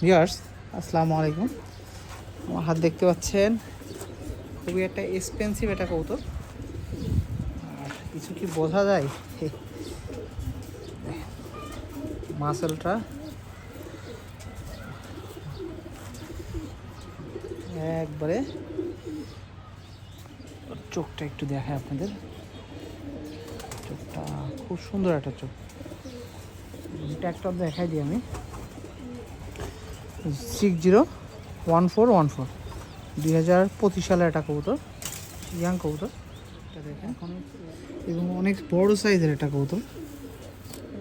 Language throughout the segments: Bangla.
ভিউয়ার্স, আসসালামু আলাইকুম। আমার হাত দেখতে পাচ্ছেন, খুবই একটা এক্সপেন্সিভ একটা কৌতুক। আর কিছু কি বোঝা যায় মাসেলটা একবারে। চোখটা একটু দেখায় আপনাদের, চোখটা খুব সুন্দর একটা চোখ। ট্যাগটা দেখাই দিই আমি। 601414 2025 সালের একটা কবুতর, ইয়াং কবুতর। এটা দেখেন এখন, এবং অনেক বড় সাইজের একটা কবুতর।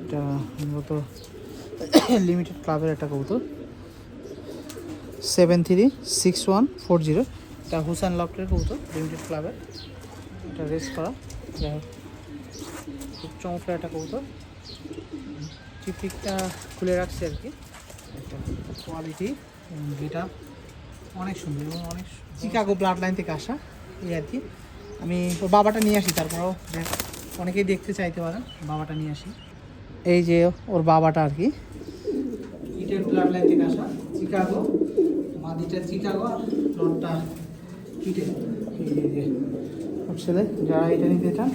এটা মূলত লিমিটেড ক্লাবের একটা কবুতর, 736140। এটা হুসাইন লফটের কবুতর, লিমিটেড ক্লাবের। এটা রেস করা, যাই হোক খুব চমৎকার একটা কবুতর। চিপিকটা খুলে রাখছে আর কি। একটা কোয়ালিটি যেটা অনেক সুন্দর এবং অনেক চিকাগো ব্লাড লাইন থেকে আসা, এই আর কি। আমি ওর বাবাটা নিয়ে আসি, তারপরেও অনেকেই দেখতে চাইতে পারেন, বাবাটা নিয়ে আসি। এই যে ওর বাবাটা আর কি, ইটের ব্লাড লাইন থেকে আসা, চিকাগো। মাদিটা চিকাগো আর নটটা ইটের। এই যে ওর ছেলে, যারা এটা নিতে চান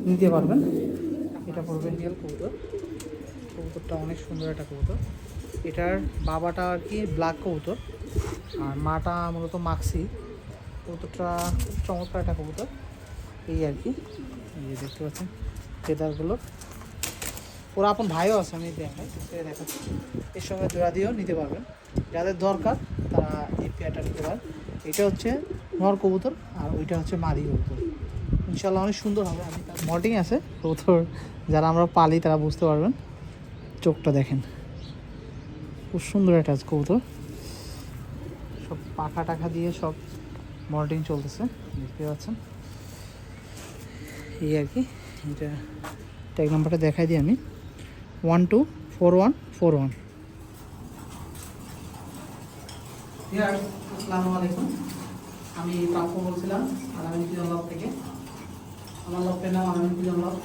নিতে পারবেন। এটা পড়বে রিয়েল কবুতর। কবুতরটা অনেক সুন্দর একটা কবুতর। এটার বাবাটা আর কি ব্ল্যাক কবুতর, আর মাটা মূলত মাক্সি। কবুতরটা খুব চমৎকার একটা কবুতর, এই আর কি। এই যে দেখতে পাচ্ছেন ফেদারগুলো। ওরা আপন ভাইও আছে, আমি দেখাচ্ছি। এর সঙ্গে জোড়া দিয়েও নিতে পারবেন, যাদের দরকার তারা এই পেয়ারটা নিতে পারেন। এটা হচ্ছে নর কবুতর আর ওইটা হচ্ছে মাদি কবুতর। ইনশাল্লাহ অনেক সুন্দর হবে। আমি তার মল্টিং আছে কবুতর, যারা আমরা পালি তারা বুঝতে পারবেন। চোখটা দেখেন, খুব সুন্দর একটা কবুতর। সব পাখা টাখা দিয়ে সব মল্টিং চলতেছে, দেখতে পাচ্ছেন, এই আর কি। এটা ট্যাগ নাম্বারটা দেখাই দিই আমি, 124141। আসসালামু আলাইকুম, আমি প্রাপ্য বলছিলাম আলামিন পিজন লব থেকে। আমার লবের নাম আলামিন পিজন লব।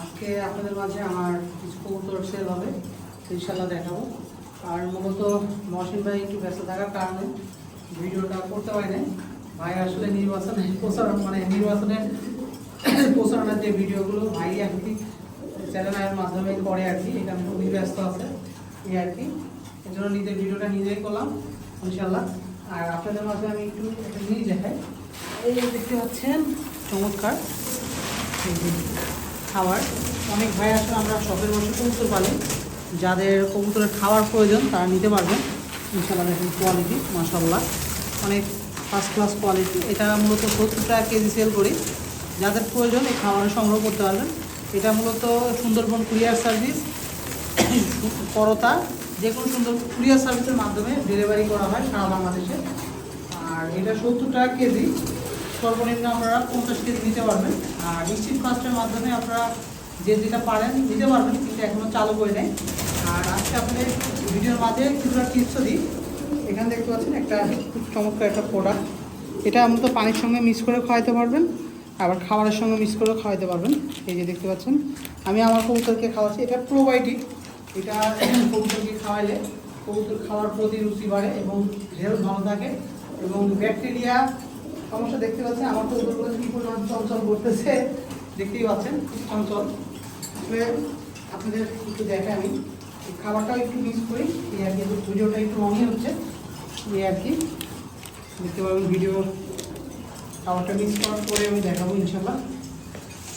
আজকে আপনাদের মাঝে আমার কিছু কবুতর সেল হবে, ইনশাল্লাহ দেখাবো। আর মূলত মহসিন ভাই একটু ব্যস্ত থাকার কারণে ভিডিওটা করতে পারি নাই। ভাই আসলে নির্বাচনের প্রচারণার যে ভিডিওগুলো ভাই আর কি চ্যানেলের মাধ্যমে করে আর কি, এটা খুবই ব্যস্ত আছে, এই আর কি। এই জন্য নিজের ভিডিওটা নিজেই করলাম ইনশাল্লাহ। আর আপনাদের মাঝে আমি একটু একটা নিয়ে দেখাই। এই দেখতে পাচ্ছেন চমৎকার খাবার। অনেক ভাই আসলে আমরা শখের বসে কবুতর পালি, যাদের কবুতরের খাবার প্রয়োজন তারা নিতে পারবেন ইনশাল্লাহ। দেখুন কোয়ালিটি মাশাআল্লাহ, অনেক ফার্স্ট ক্লাস কোয়ালিটি। এটা মূলত 70 টাকা কেজি সেল করি, যাদের প্রয়োজন এই খাবারের সংগ্রহ করতে পারবেন। এটা মূলত সুন্দরবন কুরিয়ার সার্ভিস, করতা যে কোনো সুন্দর কুরিয়ার সার্ভিসের মাধ্যমে ডেলিভারি করা হয় সারা বাংলাদেশে। আর এটা 70 টাকা কেজি, সর্বনিম্ন আপনারা 50 কেজি নিতে পারবেন। আর নিশ্চিত ফাস্টের মাধ্যমে আপনারা যে যেটা পারেন নিতে পারবেন, কিন্তু এখনও চালু করে নেয়। আর আজকে আপনাদের ভিডিওর মাঝে কিছুটা টিপসও দিই। এখানে দেখতে পাচ্ছেন একটা খুব চমৎকার একটা প্রোডাক্ট। এটা মূলত পানির সঙ্গে মিক্স করে খাওয়াতে পারবেন, আবার খাবারের সঙ্গে মিক্স করে খাওয়াতে পারবেন। এই যে দেখতে পাচ্ছেন আমি আমার কবুতরকে খাওয়াচ্ছি, এটা প্রোবায়োটিক। এটা কবুতরকে খাওয়াইলে কবুতর খাওয়ার প্রতি রুচি বাড়ে এবং হেলথ ভালো থাকে, এবং ব্যাকটেরিয়া সমস্যা দেখতে পাচ্ছেন আমার কবুতরগুলো কী পরিমাণ চঞ্চল করতেছে, দেখতেই পাচ্ছেন খুব চঞ্চল। আসলে আপনাদের একটু দেখে আমি খাবারটাও একটু মিক্স করি, এই আর কি। ভিডিওটা একটু লংই হচ্ছে, এই আর কি। দেখতে পাবেন ভিডিও খাবারটা মিক্স করার পরে আমি দেখাবো ইনশাল্লাহ,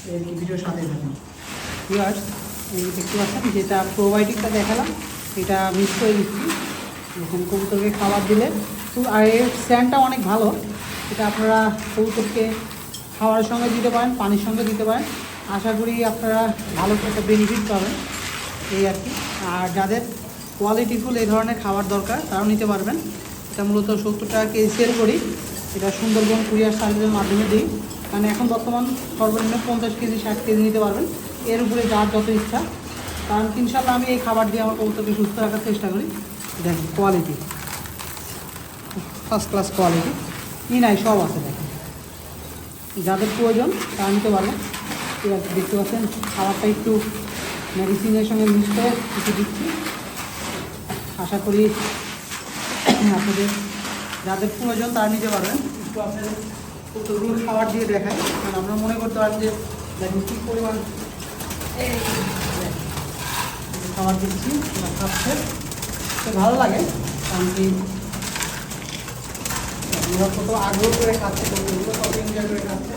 এই আর কি। ভিডিওর সাথে থাকুন ভিউয়ার্স। এই দেখতে পাচ্ছেন যেটা প্রোবায়োটিকটা দেখালাম, এটা মিক্স করে দিচ্ছি। এখন কবুতরকে খাবার দিলে আর এর স্যান্ডটা অনেক ভালো। এটা আপনারা কবুতরকে খাবারের সঙ্গে দিতে পারেন, পানির সঙ্গে দিতে পারেন। আশা করি আপনারা ভালো একটা বেনিফিট পাবেন, এই আর কি। আর যাদের কোয়ালিটিফুল এই ধরনের খাবার দরকার তারাও নিতে পারবেন। এটা মূলত 70 টাকা কেজি সেল করি। এটা সুন্দরবন কুরিয়ার সার্ভিসের মাধ্যমে দিই, মানে এখন বর্তমান সর্বনিম্ন 50 কেজি 60 কেজি নিতে পারবেন, এর উপরে যার যত ইচ্ছা। কারণ ইনশাল্লাহ আমি এই খাবার দিয়ে আমার কবুতরকে সুস্থ রাখার চেষ্টা করি। দেখেন কোয়ালিটি, ফার্স্ট ক্লাস কোয়ালিটি, নাই সব আছে। দেখেন যাদের প্রয়োজন তারা নিতে পারবেন। ঠিক আছে, দেখতে পাচ্ছেন খাবারটা একটু মেডিসিনের সঙ্গে মিক্স করে কিছু দিচ্ছি। আশা করি আপনাদের যাদের প্রয়োজন তারা নিতে পারবেন। একটু আপনাদের কতগুলো খাবার দিয়ে দেখায়, কারণ আমরা মনে করতে পারেন যে দেখুন কী পরিমাণ খাবার দিচ্ছি, খাচ্ছে তো ভালো লাগে। কারণ কি ওরা কত আগ্রহ করে খাচ্ছে, কতগুলো কত এনজয় করে খাচ্ছে।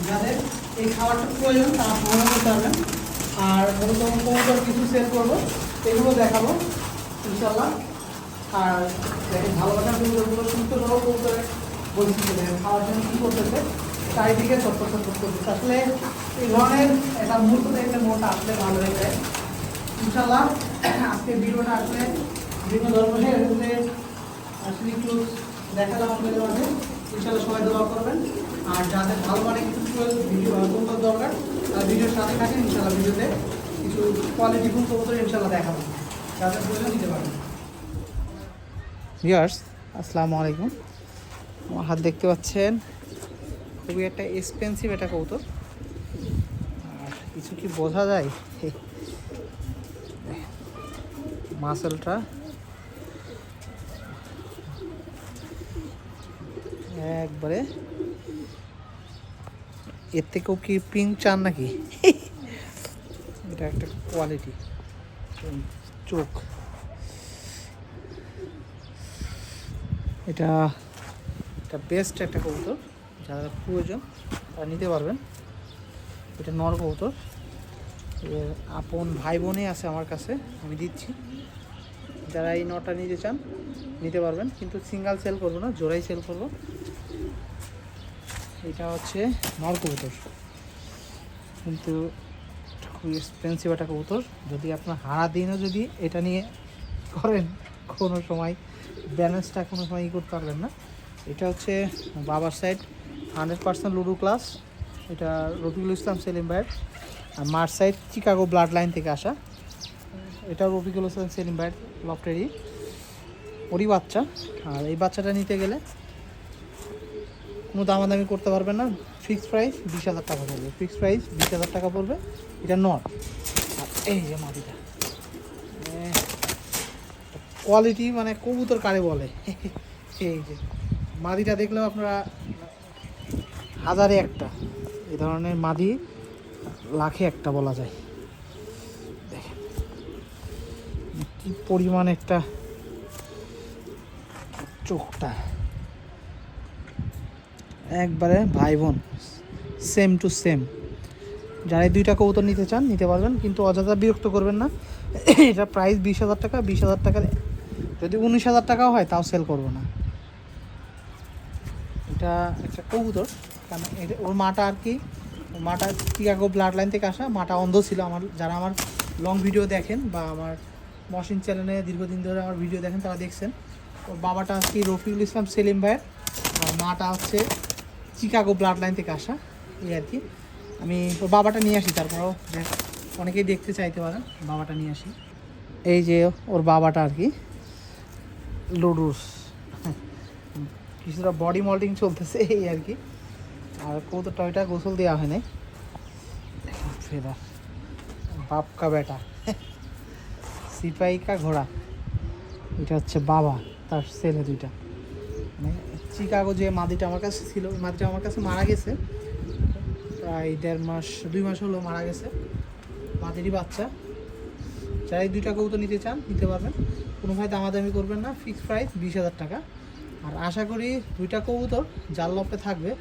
যাদের এই খাবারটা প্রয়োজন তারা সংগ্রহ করতে পারবেন। আর কবুতর কিছু সেল করবো, এগুলো দেখাবো ইনশাল্লাহ। আর দেখেন ভালোবাসার কবুতরগুলো সুস্থ সহ কবুতরে বলছি দেখেন খাওয়ার জন্য কী করতেছে, চারিদিকে চটপট চটপট করতেছে। আসলে এই ধরনের একটা মুহূর্ত দেখলে মনটা আসলে ভালো হয়ে যায় ইনশাল্লাহ। আজকে ভিডিওটা আসলে বিভিন্ন ধর্মের আসলে একটু দেখালাম আপনাদের মাঝে। ইনশাল্লাহ সবাই দোয়া করবেন। আর যাদের ভালো মানে কিছু ভিডিও কবুতর দরকার তার ভিডিওর সাথে থাকেন, ইনশাল্লাহ ভিডিওতে কিছু কোয়ালিটিফুল কবুতর ইনশাল্লাহ দেখাবো, যাদের প্রয়োজন দিতে পারেন। ভিউয়ার্স আসসালামু আলাইকুম। আমার হাত দেখতে পাচ্ছেন, খুবই একটা এক্সপেন্সিভ একটা কবুতর। আর কিছু কি বোঝা যায় মাসেলটা একবারে, এর থেকেও কি পিঙ্ক চান নাকি? এটা একটা কোয়ালিটি চোখ, এটা বেস্ট একটা কবুতর, যারা প্রয়োজন তারা নিতে পারবেন। এটা নর কবুতর, এর আপন ভাই বোনই আছে আমার কাছে, আমি দিচ্ছি। যারা এই নটা নিতে চান নিতে পারবেন, কিন্তু সিঙ্গেল সেল করবো না, জোড়াই সেল করবো। এটা হচ্ছে নর কবুতর, কিন্তু খুব এক্সপেন্সিভ একটা কবুতর। যদি আপনার হারা দিনও যদি এটা নিয়ে করেন, কোনো সময় ব্যালেন্সটা কোনো সময় করতে পারবেন না। এটা হচ্ছে বাবার সাইড 100% লুডো ক্লাস, এটা রফিকুল ইসলাম সেলিম ভাইয়ের। আর মার সাইড চিকাগো ব্লাড লাইন থেকে আসা, এটা রফিকুল ইসলাম সেলিম ভাইয়ের লফটেরই ওরই বাচ্চা। আর এই বাচ্চাটা নিতে গেলে কোনো দামাদামি করতে পারবেন না, ফিক্সড প্রাইস 20,000 টাকা পড়বে, ফিক্সড প্রাইস 20,000 টাকা পড়বে। এটা নট। আর এই যে মাদিটা, কোয়ালিটি মানে কবুতর কারে বলে, এই যে মাদিটা দেখলেও আপনারা হাজারে একটা, এই ধরনের মাদি লাখে একটা বলা যায়। দেখেন কি পরিমাণ একটা চোখটা, একবারে ভাই বোন, সেম টু সেম। যারা 2টা কবুতর নিতে চান নিতে পারবেন, কিন্তু অযথা বিরক্ত করবেন না। এটা প্রাইস 20,000 টাকা, 20,000 টাকার যদি 19,000 টাকাও হয় তাও সেল করবো না। এটা একটা কবুতর, কারণ এটা ওর মাটা আর কি, মাটা চিকাগো ব্লাড লাইন থেকে আসা, মাটা অন্ধ ছিল। আমার যারা আমার লং ভিডিও দেখেন বা আমার মশিন চ্যানেলে দীর্ঘদিন ধরে আমার ভিডিও দেখেন তারা দেখছেন। ওর বাবাটা আর কি রফিকুল ইসলাম সেলিম ভাইয়ের, আর মাটা হচ্ছে চিকাগো ব্লাড লাইন থেকে আসা, এই আর কি। আমি ওর বাবাটা নিয়ে আসি, তারপরেও অনেকেই দেখতে চাইতে পারেন, বাবাটা নিয়ে আসি। এই যে ওর বাবাটা আর কি লুডুস, কিছুটা বডি মল্টিং চলতেছে এই আর কি। আর কবুতরটা ওইটা গোসল দেওয়া হয় নাই, ফেদার বাপ কা বেটা, সিপাহি কা ঘোড়া। এটা হচ্ছে বাবা, তার ছেলে 2টা। মানে চিকাগো যে মাদিটা আমার কাছে ছিল, ওই মাদিটা আমার কাছে মারা গেছে প্রায় 1.5 মাস 2 মাস হলো মারা গেছে, মাদিরই বাচ্চা। যারা এই 2টা কবুতর নিতে চান নিতে পারবেন, কোনো ভাই দামাদামি করবেন না, ফিক্সড প্রাইস 20,000 টাকা। আর আশা করি 2টা কবুতর যার লপে থাকবে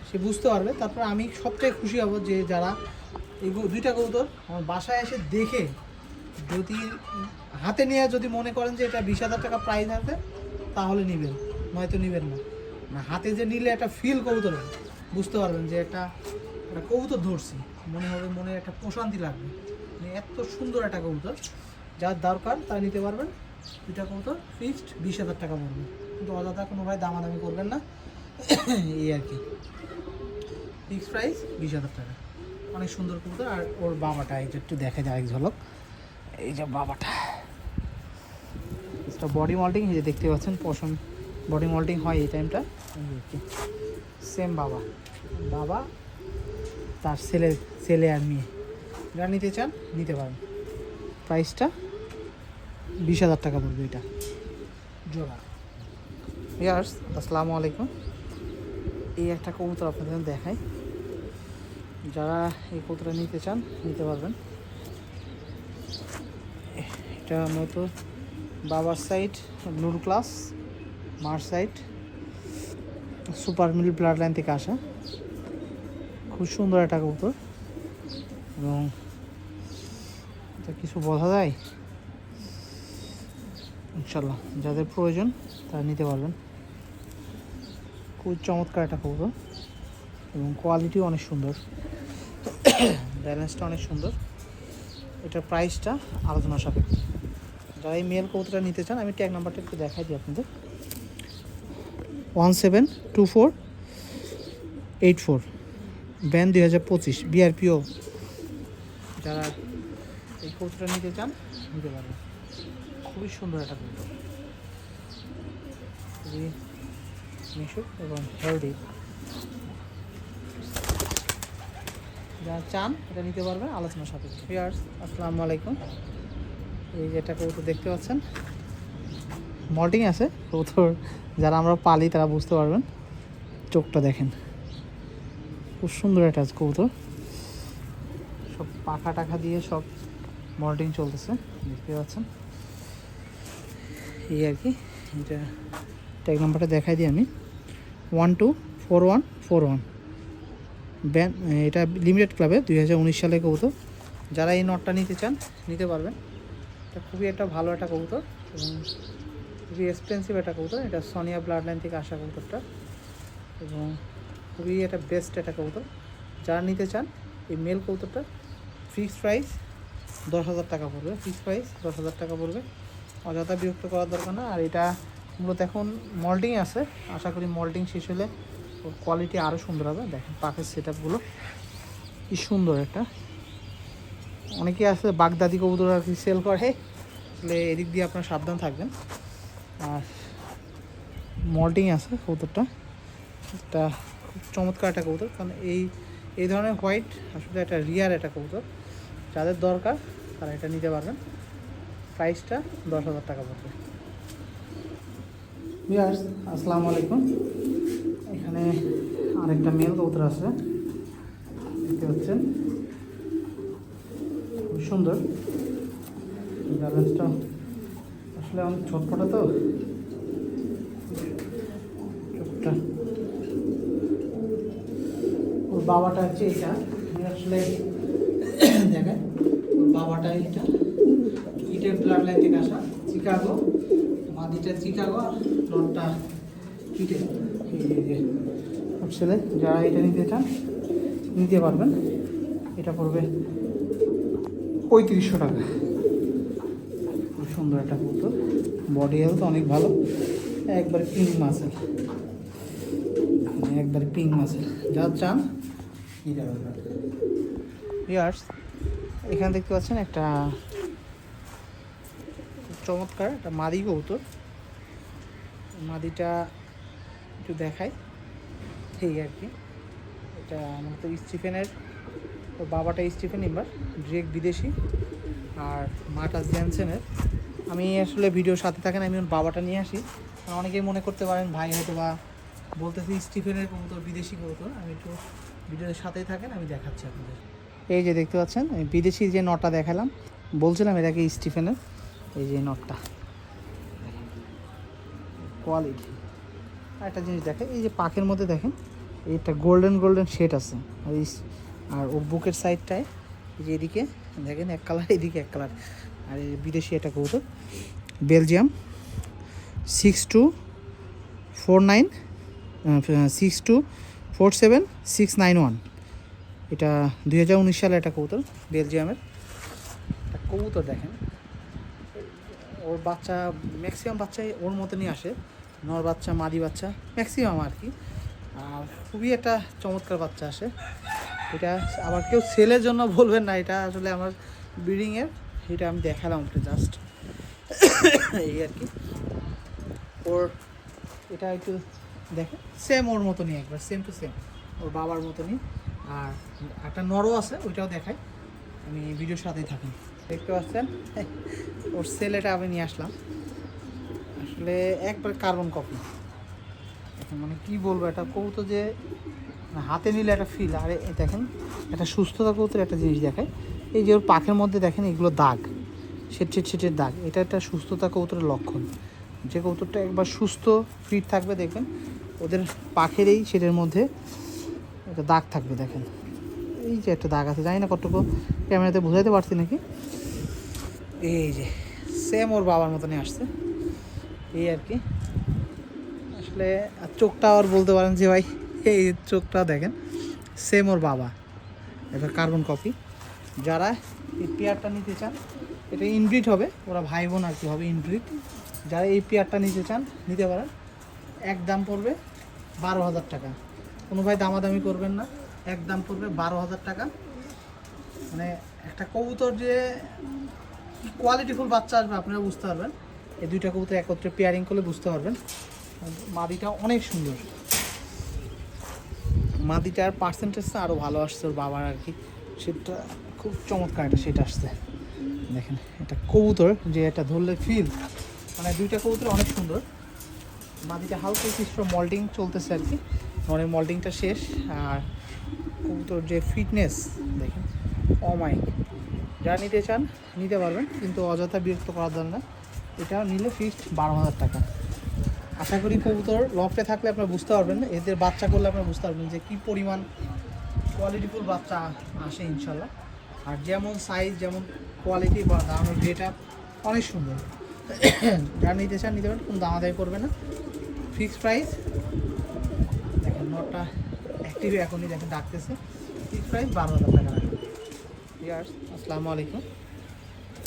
সে বুঝতে পারবে। তারপর আমি সবচেয়ে খুশি হব যে যারা এই 2টা কবুতর আমার বাসায় এসে দেখে যদি হাতে নিয়ে যদি মনে করেন যে এটা 20,000 টাকা প্রাইস আছে তাহলে নেবেন, নয়তো নেবেন না। হাতে যে নিলে একটা ফিল কবুতর বুঝতে পারবেন যে একটা কবুতর ধরছি, মনে হবে, মনে একটা প্রশান্তি লাগবে। মানে এত সুন্দর একটা কবুতর, যার দরকার তারা নিতে পারবেন। 2টা কবুতর ফিক্সড 20,000 টাকা পড়বে, কিন্তু অযথা কোনো ভাই দামাদামি করবেন না, এই আর কি। ফিক্সড প্রাইস 20,000 টাকা, অনেক সুন্দর কবুতর। আর ওর বাবাটা এই যে একটু দেখা যায় এক ঝলক, এই যে বাবাটা, এটা বডি মল্টিং, এই যে দেখতে পাচ্ছেন পশম বডি মল্টিং হয় এই টাইমটা। সেম বাবা, বাবা তার ছেলে আর মেয়ে, যারা নিতে চান নিতে পারেন। প্রাইসটা 20,000 টাকা পড়বে এটা জোড়া। ইয়ার্স আসসালামু আলাইকুম। এই একটা কবুতর আপনাদের দেখাই, যারা এই কবুতরটা নিতে চান নিতে পারবেন। এটা মূলত বাবার সাইড নূর ক্লাস, মার সাইড সুপার মিল ব্লাড লাইন থেকে আসা, খুব সুন্দর একটা কবুতর এবং এটা কিছু বোঝা যায়। ইনশাল্লাহ যাদের প্রয়োজন তারা নিতে পারবেন। খুব চমৎকার একটা কবুতর এবং কোয়ালিটিও অনেক সুন্দর, ব্যালেন্সটা অনেক সুন্দর। এটার প্রাইসটা আলোচনা সাপেক্ষে। যারা এই মেল কবুতরটা নিতে চান আমি ট্যাগ নাম্বারটা একটু দেখাই দিই আপনাদের, 172484 ব্যান 2025 BRPO। যারা এই কবুতরটা নিতে চান নিতে পারবেন। খুবই সুন্দর একটা কবুতর, খুবই মিশুক এবং হেলদি। যারা চান এটা নিতে পারবেন আলোচনা সাপেক্ষে। ভিউয়ার্স আসসালামু আলাইকুম। এই যে একটা কবুতর দেখতে পাচ্ছেন, মল্টিং আছে কবুতর, যারা আমরা পালি তারা বুঝতে পারবেন। চোখটা দেখেন, খুব সুন্দর একটা কবুতর, সব পাখা টাখা দিয়ে সব মল্টিং চলতেছে দেখতে পাচ্ছেন। এই আর কি, এটা ট্যাগ নাম্বারটা দেখাই দিই আমি, 124141 ব্যান। এটা লিমিটেড ক্লাবে 2019 সালে কবুতর। যারা এই নটটা নিতে চান নিতে পারবেন। এটা খুবই একটা ভালো একটা কবুতর এবং খুবই এক্সপেন্সিভ একটা কবুতর। এটা সোনিয়া ব্লাড লাইন থেকে আসা কবুতরটা এবং খুবই একটা বেস্ট একটা কবুতর। যারা নিতে চান এই মেল কবুতরটা ফিক্সড প্রাইস 10,000 টাকা পড়বে। ফিক্সড প্রাইস 10,000 টাকা পড়বে, অযথা বিরক্ত করার দরকার না। আর এটা মূলত এখন মল্টিং আছে, আশা করি মল্টিং শেষ হলে ওর কোয়ালিটি আরও সুন্দর হবে। দেখেন পাখের সেট আপগুলো কি সুন্দর একটা। অনেকেই আছে বাগদাদি কবুতর আর কি সেল করে, আসলে এদিক দিয়ে আপনার সাবধান থাকবেন। আর মল্টিং আছে কবুতরটা, এটা খুব চমৎকার একটা কবুতর, কারণ এই ধরনের হোয়াইট আসলে একটা রিয়ার একটা কবুতর। যাদের দরকার তারা এটা নিতে পারবেন। প্রাইসটা 10,000 টাকা পড়বে। ভিউয়ার্স আসসালামু আলাইকুম। এখানে আরেকটা মেল কবুতর আছে দেখতে পাচ্ছেন, খুব সুন্দর। ব্যালেন্সটা আসলে অনেক ছটফটা তো চোখটা। ওর বাবাটা হচ্ছে এটা, আসলে দেখেন ওর বাবাটা এটা ইটের ব্লাড লাইন থেকে আসা, চিকাগো। মাদিটা চিকাগো আর নটটা ইটে। এই যে ওর ছেলে, যারা এটা নিতে চান নিতে পারবেন। এটা পড়বে 3500 টাকা। খুব সুন্দর একটা কবুতর, বডি হেলথ অনেক ভালো, একবার পিঙ্ক মাসেল, একবার পিঙ্ক মাসেল। যা চান নিতে পারবেন। ভিউয়ার্স এখানে দেখতে পাচ্ছেন একটা চমৎকার একটা মাদি কবুতর। মাদিটা একটু দেখাই, ঠিক আর কি। এটা মূলত স্টিফেনের, ওর বাবাটা স্টিফেন ইম্বার, ড্রেক বিদেশি, আর মাটা জ্যানসেনের। আমি আসলে ভিডিওর সাথে থাকেন, আমি ওর বাবাটা নিয়ে আসি। অনেকেই মনে করতে পারেন ভাই হয়তো বা বলতেছি স্টিফেনের কবুতর, বিদেশি কবুতর। আমি একটু ভিডিওর সাথেই থাকেন, আমি দেখাচ্ছি আপনাদের। এই যে দেখতে পাচ্ছেন বিদেশি যে নটটা দেখালাম, বলছিলাম এটাকে স্টিফেনের। এই যে নটটা কোয়ালিটি। আর একটা জিনিস দেখেন, এই যে পাখের মধ্যে দেখেন এইটা গোল্ডেন শেড আছে। আর ওর বুকের সাইডটায় এই যে এদিকে দেখেন এক কালার, এদিকে এক কালার। আর এই বিদেশি একটা কবুতর, বেলজিয়াম 6247 এটা 2019 সালে একটা কবুতর, বেলজিয়ামের একটা কবুতর। দেখেন ওর বাচ্চা ম্যাক্সিমাম বাচ্চাই ওর মতনই আসে, নর বাচ্চা মাদি বাচ্চা ম্যাক্সিমাম আর কি। আর খুবই একটা চমৎকার বাচ্চা আসে। এটা আবার কেউ সেলের জন্য বলবেন না, এটা আসলে আমার ব্রিডিংয়ের, এটা আমি দেখালাম ওটা জাস্ট এই আর কি। ওর এটা একটু দেখেন সেম ওর মতনই, একবার সেম টু সেম ওর বাবার মতনই। আর একটা নরও আছে, ওইটাও দেখাই, আমি ভিডিওর সাথেই থাকি। দেখতে পাচ্ছেন ওর ছেলেটা আমি নিয়ে আসলাম, আসলে একবার কার্বন কপি। এখন মানে কী বলবো, এটা কবুতর যে হাতে নিলে একটা ফিল। আর দেখেন একটা সুস্থতা কবুতর একটা জিনিস দেখায়, এই যে ওর পাখের মধ্যে দেখেন এগুলো দাগ, ছেটের দাগ, এটা একটা সুস্থতা কবুতরের লক্ষণ। যে কবুতরটা একবার সুস্থ ফিট থাকবে দেখবেন ওদের পাখের এই সেটের মধ্যে একটা দাগ থাকবে। দেখেন এই যে একটা দাগ আছে, জানি না কতটুকু ক্যামেরাতে বোঝাতে পারছি নাকি। এই যে সেম ওর বাবার মতনই আসছে, এই আর কি। আসলে চোখটা আর বলতে পারেন যে ভাই এই চোখটা দেখেন সেম ওর বাবা, এটা কার্বন কপি। যারা এই পেয়ারটা নিতে চান, এটা ইনব্রিড হবে, ওরা ভাই বোন আর কি হবে ইনব্রিড। যারা এই পেয়ারটা নিতে চান নিতে পারেন, এক দাম পড়বে 12,000 টাকা। কোনো ভাই দামাদামি করবেন না, এক দাম পড়বে 12,000 টাকা। মানে একটা কবুতর যে কোয়ালিটিফুল বাচ্চা আসবে আপনারা বুঝতে পারবেন, এই দুইটা কবুতর একত্রে পেয়ারিং করলে বুঝতে পারবেন। মাদিটা অনেক সুন্দর, মাদিটার পার্সেন্টেজটা আরও ভালো আসছে ওর বাবার আর কি, সেটা খুব চমৎকার একটা সেট আসছে। দেখেন এটা কবুতর যে এটা ধরলে ফিল, মানে দুইটা কবুতর অনেক সুন্দর। মাদিটা হালকা কিছু মল্টিং চলতেছে আর কি, মানে মল্টিংটা শেষ। আর কবুতর যে ফিটনেস দেখেন অমায়িক। যারা নিতে চান নিতে পারবেন, কিন্তু অযথা বিরক্ত করার জন্য এটা নিলে ফিক্সড 12,000 টাকা। আশা করি কবুতর লফটে থাকলে আপনারা বুঝতে পারবেন, এদের বাচ্চা করলে আপনারা বুঝতে পারবেন যে কী পরিমাণ কোয়ালিটিফুল বাচ্চা আসে ইনশাল্লাহ। আর যেমন সাইজ যেমন কোয়ালিটি বা দামের ডেটা অনেক সুন্দর। যারা নিতে চান নিতে পারেন, কোনো দামাদামি করবে না, ফিক্সড প্রাইস। দেখেন নটটা অ্যাক্টিভ এখনই দেখেন ডাকতেছে, ফিক্সড প্রাইস 12,000 টাকা রাখবেন। ইয়ার্স আসসালামু আলাইকুম।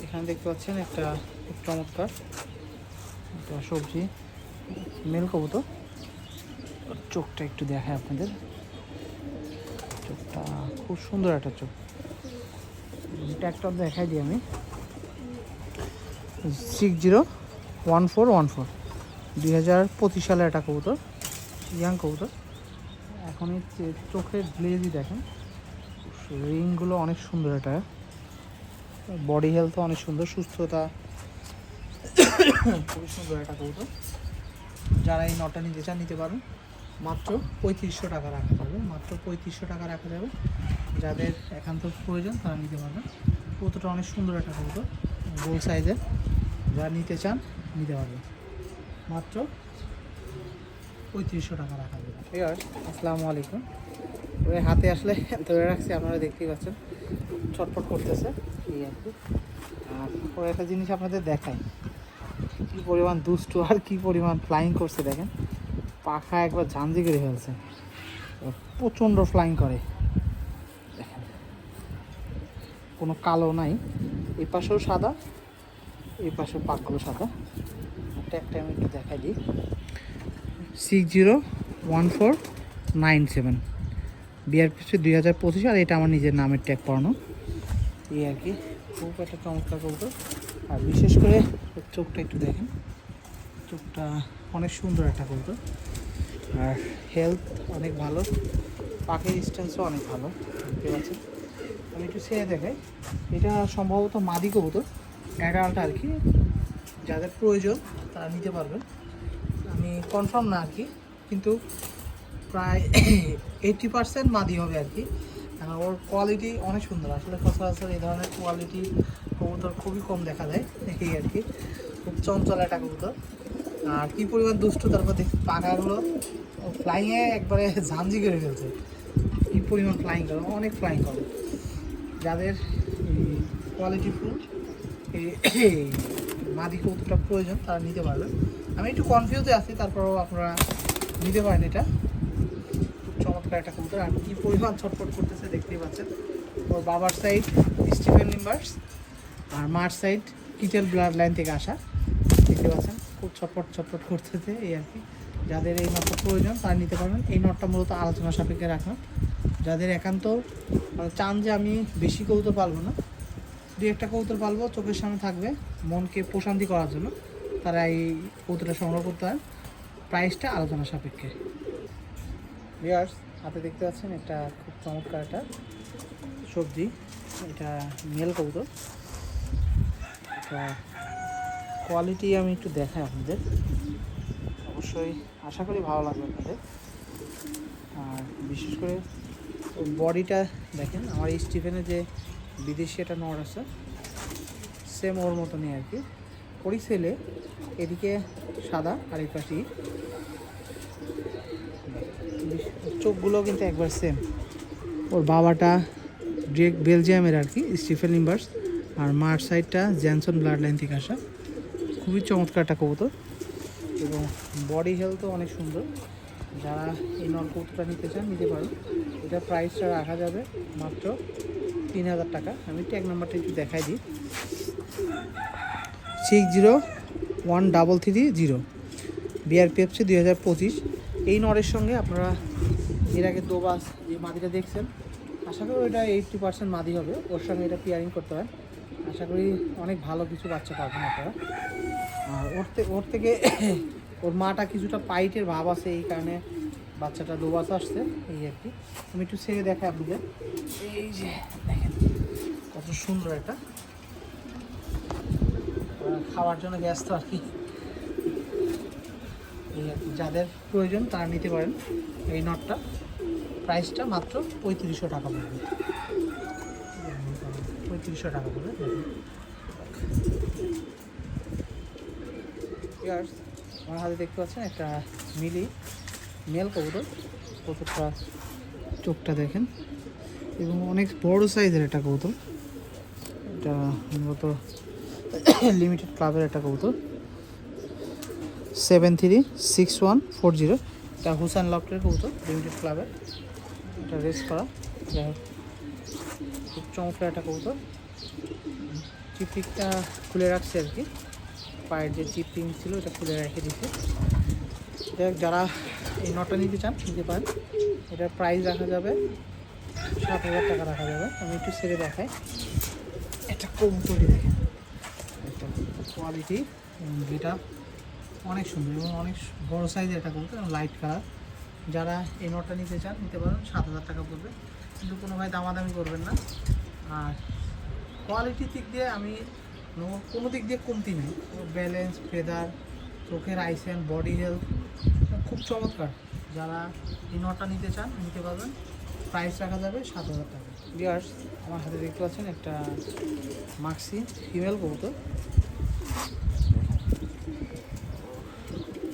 এখানে দেখতে পাচ্ছেন একটা খুব চমৎকার একটা সবজি মেল কবুতর, চোখটা একটু দেখায় আপনাদের। চোখটা খুব সুন্দর একটা চোখ, ট্যাগটা দেখাই দিই আমি। 601414 2025 সালের একটা কবুতর, ইয়াং কবুতর। এখন চোখের গ্লেজই দেখেন, রিংগুলো অনেক সুন্দর, এটা বডি হেলথও অনেক সুন্দর, সুস্থতা খুবই সুন্দর একটা কবুতর। যারা এই নটা নিতে চান নিতে পারেন, মাত্র 3500 টাকা রাখা যাবে, মাত্র 3500 টাকা রাখা যাবে। যাদের একান্ত প্রয়োজন তারা নিতে পারবেন। কবুতরটা অনেক সুন্দর একটা কবুতর, গোল সাইজের। যারা নিতে চান নিতে পারবেন, মাত্র 3500 টাকা রাখা যাবে। ঠিক আছে, আসসালামু আলাইকুম। ওই হাতে আসলে ধরে রাখছি, আপনারা দেখতেই পাচ্ছেন ছটফট করতেছে এই আর কি। আর ওই একটা জিনিস আপনাদের দেখাই, কী পরিমাণ দুষ্টু আর কী পরিমাণ ফ্লাইং করছে দেখেন, পাখা একবার ঝাঞ্ঝি করে ফেলছে, প্রচণ্ড ফ্লাইং করে দেখেন। কোনো কালো নাই, এই পাশেও সাদা, এই পাশেও পাকগুলো সাদা। ট্যাগটা আমি একটু দেখাই দিই, 601497 বিআরপিসি 2025। আর এটা আমার নিজের নামের ট্যাগ পড়ানো, এই আর কি। খুব একটা চমৎকার কবুতর। আর বিশেষ করে চোখটা একটু দেখেন, চোখটা অনেক সুন্দর একটা কবুতর। আর হেলথ অনেক ভালো, পাখির ডিস্টেন্সও অনেক ভালো, দেখতে পাচ্ছেন। আমি একটু ছেড়ে দেখাই, এটা সম্ভবত মাদি কবুতর, অ্যাডাল্ট আর কি। যাদের প্রয়োজন তারা নিতে পারবেন, আমি কনফার্ম না আর কি, কিন্তু প্রায় 80% মাদি হবে আর কি। ওর কোয়ালিটি অনেক সুন্দর, আসলে সচরাচর এই ধরনের কোয়ালিটি কবুতর খুবই কম দেখা যায়, এই আর কি। খুব চঞ্চল একটা কবুতর, আর কী পরিমাণ দুষ্টু। তারপর দেখি পাখাগুলো ফ্লাইংয়ে একবারে ঝাঞ্ঝি করে ফেলছে, কী পরিমাণ ফ্লাইং করে, অনেক ফ্লাইং করে। যাদের কোয়ালিটিফুল এই মাদি কবুতরটা প্রয়োজন তারা নিতে পারবেন। আমি একটু কনফিউজে আছি, তারপরেও আপনারা নিতে পারেন। এটা খুব চমৎকার একটা কবুতর, আর কী পরিমাণ ছটফট করতেছে দেখতেই পাচ্ছেন। ওর বাবার সাইড স্টিফেন লিম্বার্স, আর মার সাইড কিটেল ব্লাড লাইন থেকে আসা, দেখতে পাচ্ছেন খুব ছটফট করতেছে এই আর কি। যাদের এই নটটা প্রয়োজন তারা নিতে পারবেন। এই নটটা মূলত আলোচনা সাপেক্ষে রাখলাম। যাদের একান্ত চান যে আমি বেশি কবুতর পালবো না, দু একটা কবুতর পালবো, চোখের সামনে থাকবে, মনকে প্রশান্তি করার জন্য, তারা এই কবুতরটা সংগ্রহ করতে হয়। প্রাইসটা আলোচনা সাপেক্ষে। ভিউয়ার্স, হাতে দেখতে পাচ্ছেন একটা খুব চমৎকার একটা সবজি, এটা মেল কবুতর। একটা কোয়ালিটি আমি একটু দেখাই আপনাদের, অবশ্যই আশা করি ভালো লাগবে আপনাদের। আর বিশেষ করে বডিটা দেখেন, আমার স্টিফেনের যে বিদেশি একটা নট আছে সেম ওর মতনই আর কি, ওরই সেলে এদিকে সাদা আর এই পাশে চোখগুলো কিন্তু একবার সেম। ওর বাবাটা ড্রেক বেলজিয়ামের আর কি, স্টিফেন লিম্বার্স, আর মার সাইডটা জ্যানসন ব্লাড লাইন থেকে আসা। খুবই চমৎকার একটা কবুতর এবং বডি হেলথও অনেক সুন্দর। যারা এই নর কবুতরটা নিতে চান নিতে পারেন। এটা প্রাইসটা রাখা যাবে মাত্র 3000 টাকা। আমি ট্যাগ নাম্বারটা একটু দেখাই দিই, 601330 BRPFC 2025। এই নরের সঙ্গে আপনারা এর আগে দোবাস যে মাদিটা দেখছেন, আশা করি ওইটা 80% মাদি হবে, ওর সঙ্গে এটা পেয়ারিং করতে হয়। আশা করি অনেক ভালো কিছু বাচ্চা পাবেন আপনারা। আর ওর থেকে ওর মাটা কিছুটা পাইটের ভাব আছে, এই কারণে বাচ্চাটা দোবাস আসছে এই আর কি। আমি একটু ছেড়ে দেখাই আপনাদের, এই যে দেখেন কত সুন্দর একটা, খাওয়ার জন্য ব্যস্ত আর কি। এই আর কি, যাদের প্রয়োজন তারা নিতে পারেন এই নটটা। প্রাইসটা মাত্র 3500 টাকা পড়বে, 3500 টাকা পড়বে। আমার হাতে দেখতে পাচ্ছেন একটা মিলি মেল কবুতর। কবুতরটা চোখটা দেখেন এবং অনেক বড় সাইজের একটা কবুতর। এটা মূলত লিমিটেড ক্লাবের একটা কবুতর, 736140। এটা হুসাইন লফটের কবুতর, লিমিটেড ক্লাবের। এটা রেস করা, যাই হোক খুব চমৎকার একটা কবুতর। চিপটিকটা খুলে রাখছে আর কি, পায়ের যে চিপটিং ছিল এটা খুলে রেখে দিচ্ছে। এটা যারা এই নটটা নিতে চান নিতে পারেন। এটার প্রাইস রাখা যাবে 7000 টাকা রাখা যাবে। আমি একটু ছেড়ে দেখাই, একটা কবুতরই দেখেন, একটা কোয়ালিটি যেটা অনেক সুন্দর এবং অনেক বড় সাইজের একটা কবুতর এবং লাইট কালার। যারা এই নটটা নিতে চান নিতে পারেন, 7000 টাকা পড়বে, কিন্তু কোনো ভাই দামাদামি করবেন না। আর কোয়ালিটির দিক দিয়ে আমি কোনো দিক দিয়ে কমতি নেই, ব্যালেন্স, ফেদার, চোখের আইসেন, বডি হেলথ খুব চমৎকার। যারা এই নটটা নিতে চান নিতে পারবেন, প্রাইস রাখা যাবে 7000 টাকা। ভিউয়ার্স, আমার হাতে দেখতে পাচ্ছেন একটা মাক্সি ফিমেল কবুতর,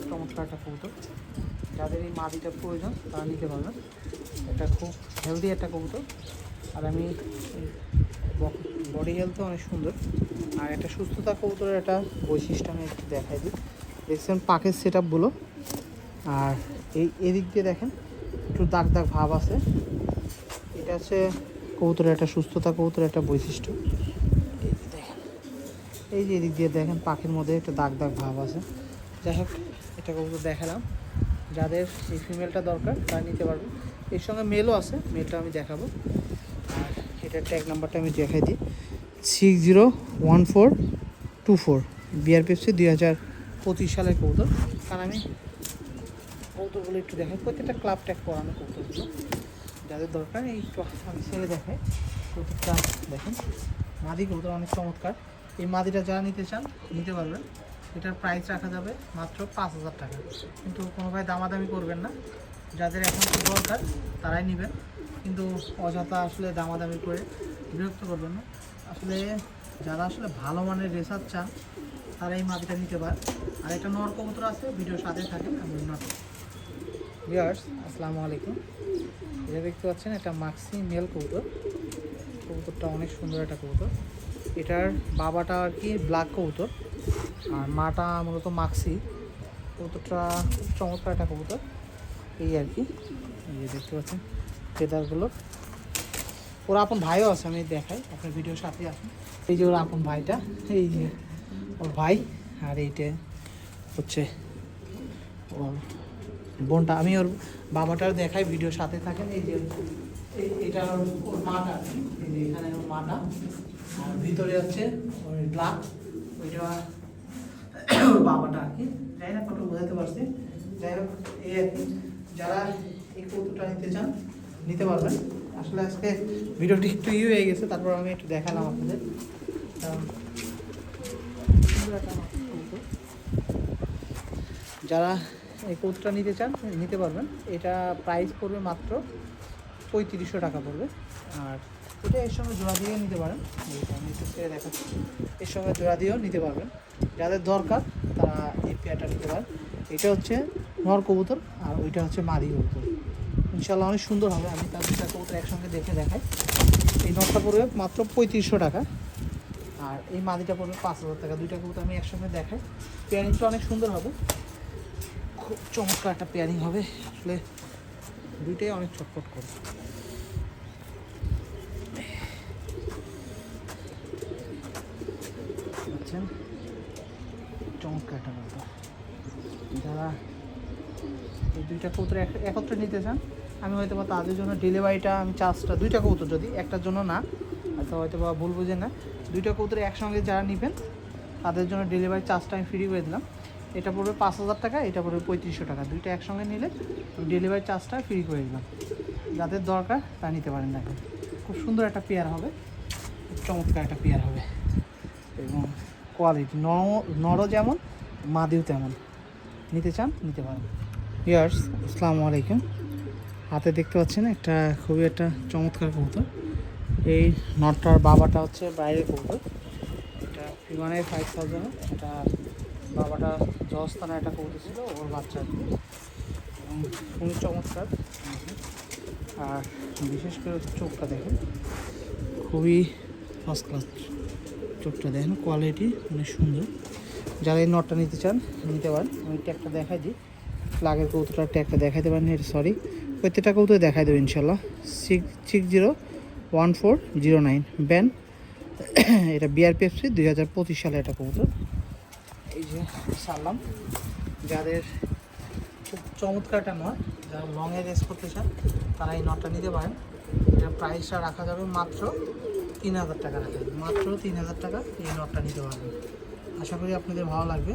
চমৎকার একটা কবুতর। যাদের এই মাদিটা প্রয়োজন তারা নিতে পারবেন। এটা খুব হেলদি একটা কবুতর, আর আমি বডি হেলথও অনেক সুন্দর। আর একটা সুস্থতা কবুতরের একটা বৈশিষ্ট্য আমি একটু দেখাই দিই। দেখছেন পাখের সেট আপগুলো, আর এদিক দিয়ে দেখেন একটু দাগ দাগ ভাব আছে। এটা হচ্ছে কবুতরের একটা সুস্থতা কবুতরের একটা বৈশিষ্ট্য। এই যে দেখেন, এই যে এদিক দিয়ে দেখেন পাখির মধ্যে একটা দাগ দাগ ভাব আছে। যাই হোক, এটা কবুতর দেখালাম। যাদের এই ফিমেলটা দরকার তারা নিতে পারবে। এর সঙ্গে মেলও আছে, মেলটা আমি দেখাবো। আর এটার ট্যাগ নাম্বারটা আমি দেখাই দিই, 601424 BRPFC 2025 সালের কবুতর। কারণ আমি কবুতরগুলো একটু দেখাই, প্রত্যেকটা ক্লাব ট্যাগ করানো কবুতরগুলো। যাদের দরকার এই আমি ছেড়ে দেখাই। কবুতরটা দেখেন, মাদি কবুতর অনেক চমৎকার। এই মাদিটা যারা নিতে চান নিতে পারবেন। এটার প্রাইস রাখা যাবে মাত্র 5000 টাকা, কিন্তু কোনো ভাই দামাদামি করবেন না। যাদের এখন খুব দরকার তারাই নেবেন, কিন্তু অযথা আসলে দামাদামি করে বিরক্ত করবেন না। আসলে যারা আসলে ভালো মানের রেসার চান তারা এই মাদিটা নিতে পারে। আর একটা নর কবুতর আছে, ভিডিওর সাথে থাকেন। আমি নট ভিউয়ার্স, আসসালামু আলাইকুম। এটা দেখতে পাচ্ছেন একটা মাক্সি মেল কবুতর। কবুতরটা অনেক সুন্দর একটা কবুতর। এটার বাবাটা আর কি ব্ল্যাক কবুতর, আর মাটা মূলত মাক্সি। কবুতরটা খুব চমৎকার একটা কবুতর এই আর কি। এই যে দেখতে পাচ্ছেন ফেদারগুলো। ওর আপন ভাইও আছে, আমি দেখাই, আপনার ভিডিওর সাথে আসুন। এই যে ওর আপন ভাইটা, এই যে ওর ভাই, আর এইটা হচ্ছে ওর বোনটা। আমি ওর বাবাটার দেখাই, ভিডিওর সাথে থাকেন। এই যে এটা ওর মাটা, এই যে এখানে ওর মাটা, আর ভিতরে হচ্ছে ওর ব্ল্যাক, ওইটা ওর বাবাটা আর কি। যাই না কত বোঝাতে পারছি। যাই হোক, এই আর কি, যারা এই কবুতরটা নিতে চান নিতে পারবেন। আসলে আজকে ভিডিওটি একটু হয়ে গেছে, তারপর আমি একটু দেখালাম আপনাদের। সুন্দর একটা কবুতর। যারা এই কবুতরটা নিতে চান নিতে পারবেন। এটা প্রাইস পড়বে মাত্র 3500 টাকা পড়বে। আর এটা এর সঙ্গে জোড়া দিয়ে নিতে পারেন। এইটা আমি একটু ছেড়ে দেখাচ্ছি, এর সঙ্গে জোড়া দিয়েও নিতে পারবেন। যাদের দরকার তারা এই পেয়ারটা নিতে পারেন। এটা হচ্ছে নর কবুতর আর ওইটা হচ্ছে মাদি কবুতর। ইনশাল্লাহ অনেক সুন্দর হবে। আমি তার দুটা কবুতর একসঙ্গে দেখে দেখাই। এই নটটা পড়বে মাত্র 3500 টাকা আর এই মাদিটা পড়বে 5000 টাকা। দুইটা কবুতর আমি একসঙ্গে দেখাই। পেয়ারিংটা অনেক সুন্দর হবে, খুব চমৎকার একটা পেয়ারিং হবে। আসলে দুইটাই অনেক চটপট করে। বুঝছেন, চমৎকার একটা কবুতর। যারা এই দুইটা কবুতর একত্রে নিতে চান আমি হয়তো বা তাদের জন্য ডেলিভারিটা আমি চার্জটা দুইটা কবুতর যদি একটার জন্য না হয়তো বা ভুল বুঝে না, দুইটা কবুতর একসঙ্গে যারা নেবেন তাদের জন্য ডেলিভারি চার্জটা আমি ফ্রি করে দিলাম। এটা পড়বে 5000 টাকা, এটা পড়বে 3500 টাকা। দুইটা একসঙ্গে নিলে ডেলিভারি চার্জটা ফ্রি করে দিলাম। যাদের দরকার তা নিতে পারেন। দেখেন খুব সুন্দর একটা পেয়ার হবে, চমৎকার একটা পেয়ার হবে এবং কোয়ালিটি নরও যেমন মাদিও তেমন। নিতে চান নিতে পারেন। ভিউয়ার্স আসসালামু আলাইকুম। হাতে দেখতে পাচ্ছেন একটা খুবই একটা চমৎকার কবুতর। এই নটটার বাবাটা হচ্ছে বাইরের কবুতর। এটা ফিমানের 5000। এটা বাবাটা জহস্থানের একটা কবুতর ছিল, ওর বাচ্চা আর কি। এবং খুবই চমৎকার। আর বিশেষ করে চোখটা দেখেন, খুবই ফার্স্ট ক্লাস চোখটা দেখেন, কোয়ালিটি অনেক সুন্দর। যারা এই নটটা নিতে চান নিতে পারেন। আমি ট্যাগটা দেখাই দিই, লাগের কবুতরটা ট্যাগটা দেখাইতে পারেন। সরি, প্রত্যেকটা কবুতর দেখাই দেবো ইনশাল্লাহ। 601409 ব্যান। এটা বিআরপিএফসি 2025 সালে একটা কবুতর। এই যে সারলাম। যাদের খুব চমৎকার একটা নট, যারা লংয়ে রেস করতে চান তারা এই নটটা নিতে পারেন। এটা প্রাইসটা রাখা যাবে মাত্র 3000 টাকা রাখা যাবে। মাত্র 3000 টাকা এই নটটা নিতে পারবেন। আশা করি আপনাদের ভালো লাগবে।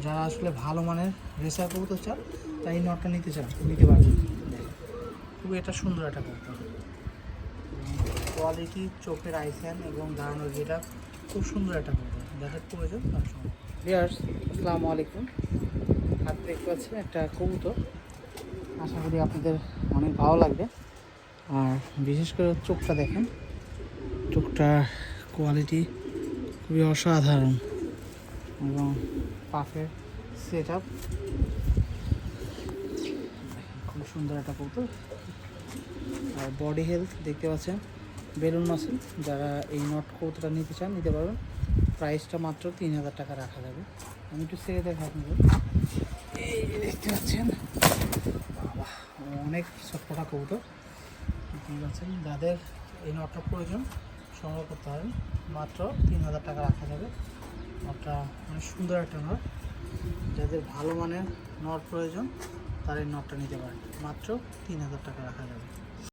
যারা আসলে ভালো মানের রেসার কবুতর চান তাই এই নটটা নিতে পারবেন। খুবই এটা সুন্দর একটা কবুতর, কোয়ালিটি, চোখের আইসেন এবং দাঁড়ানোর যেটা খুব সুন্দর একটা কবুতর। যাদের প্রয়োজন তার সঙ্গে। ভিউয়ার্স আসসালামু আলাইকুম। হাত দেখতে পাচ্ছেন একটা কবুতর, আশা করি আপনাদের অনেক ভালো লাগবে। আর বিশেষ করে চোখটা দেখেন, চোখটা কোয়ালিটি খুবই অসাধারণ এবং পাফের সেট আপ খুব সুন্দর একটা কবুতর। আর বডি হেলথ দেখতে পাচ্ছেন, বেলুন মাসেল। যারা এই নট কবুতরটা নিতে চান নিতে পারবেন। প্রাইসটা মাত্র 3000 টাকা রাখা যাবে। আমি একটু ছেড়ে দেখাই আপনাদের। এই যে দেখতে পাচ্ছেন, বাবা অনেক চটপটা কবুতর দেখতে পাচ্ছেন। যাদের এই নটটা প্রয়োজন সংগ্রহ করতে পারেন। মাত্র 3000 টাকা রাখা যাবে। নটটা অনেক সুন্দর একটা নট। যাদের ভালো মানের নট প্রয়োজন তারা এই নটটা নিতে পারেন। মাত্র 3000 টাকা রাখা যাবে।